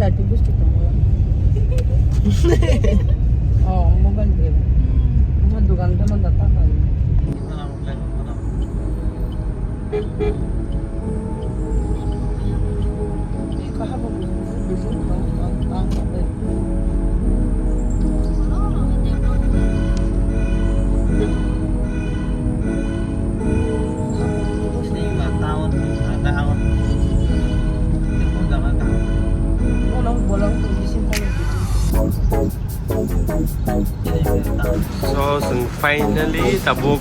자티 부스티도 뭐야? Mobile पे वहाँ दुकान पे मन जाता है कहाँ पर बिजली काम करते So finally tabuk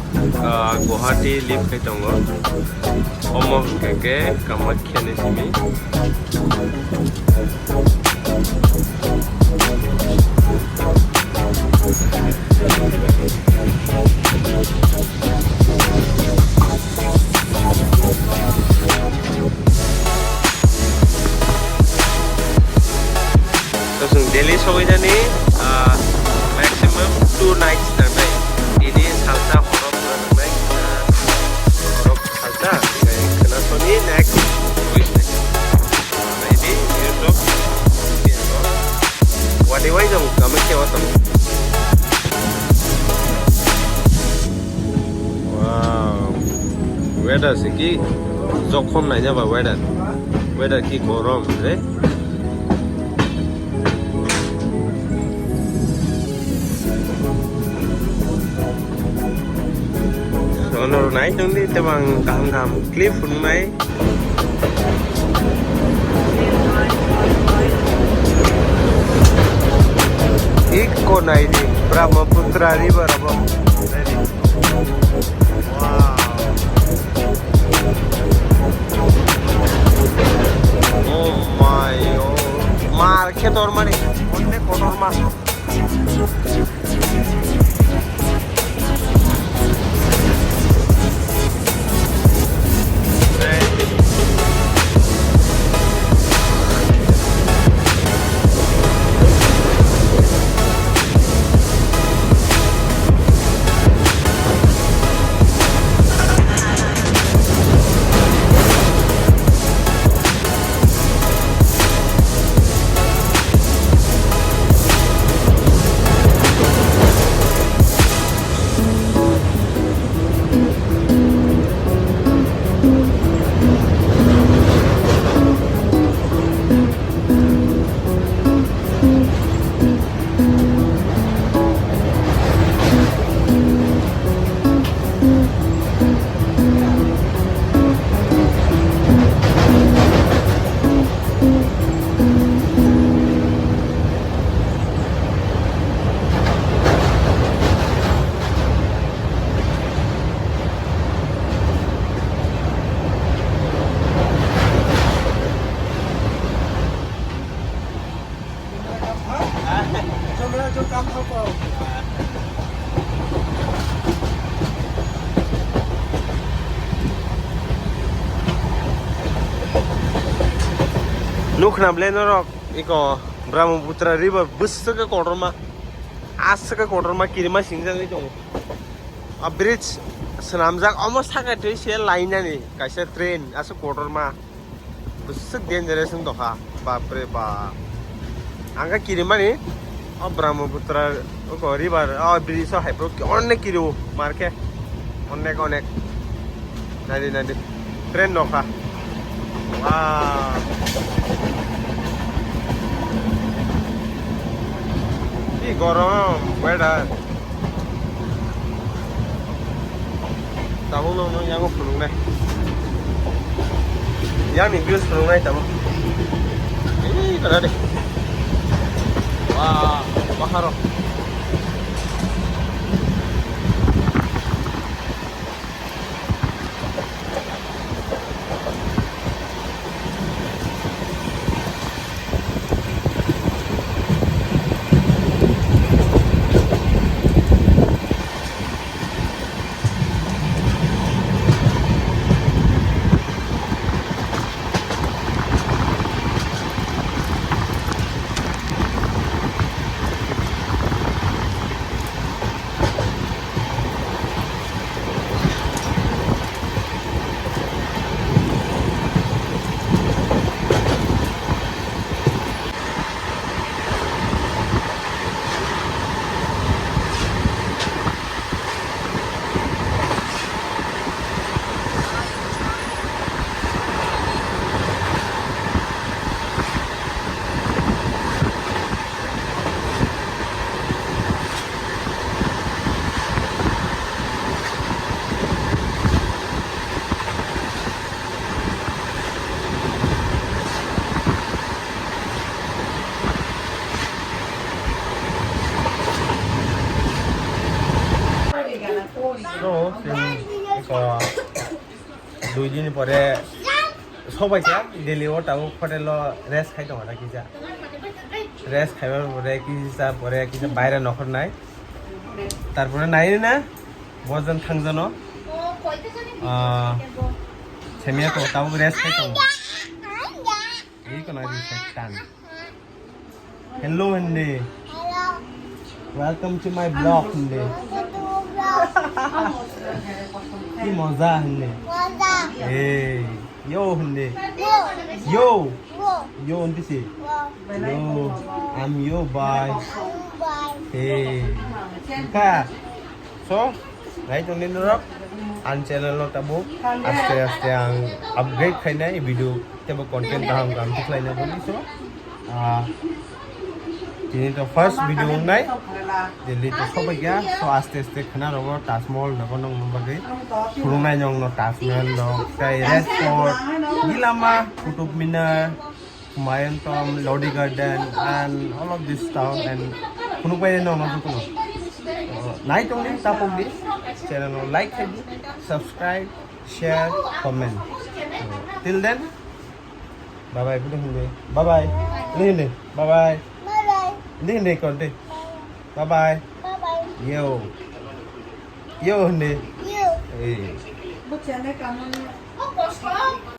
Guwahati live kay tongo omong keke Kamakya ni simi so Delhi sawai jani maximum 2 nights nanti ini salsa horok nanti horok salsa kena Sony next week nah ini YouTube wadiwai dong kami kewatan wow weather siki jokhom naija ba weather ki gorom re Ono naik dong di tebang kaham cliff naik. Iko naik di Brahmaputra River apa? Wow. Oh my god. Market or money? Onne kotor mas. Nukna blenor iko Brahmaputra River bus ke kotorma as ke kotorma kirima singjang itu a bridge senamjak almost thaka tei se line ani kaisa train as kotorma bus dangerous doha bapre ba anga kirima ni a Brahmaputra ko river a bridge so hyper onek kilo marke onek nadi train doha wow Gorom, weather. Tahu lo yang aku belum nih. Yang nih views belum nih tahu. Ini ada deh. Wah, baharo. So, 이거 2년 ପରେ সবাইকে daily ওটাও hotel rest খাইতে হয় কি যা rest খাইবার পরে কিসা পরে কিসা বাইরে নখর নাই তারপরে নাই না বজন থাংজন সেমিয়া তো তাও রেস্ট খাইতে এই কোন দিছে টান hello Hindi welcome to my blog Hindi কি মজা Hindi hey yo Hindi yo yo hindi si yo I'm yo bye hey ka so right on in rock an channel lo tabo aste aste ang upgrade khai na video tebo content baham kam tiklai na boli so ini to first video nai delhi to sobai ya so aste aste khana rogo tasmol na konong bagai kurunai nyong no tasmel no kai restaurant gilama kutub minar Humayun Tomb, Lodi Garden and all of this town and kunu pa no no kuno night only top of this channel like subscribe share comment so, till then bye bye bye bye hindi bye bye hindi konti bye bye yo yo hindi You. eh Buksan na ka mo.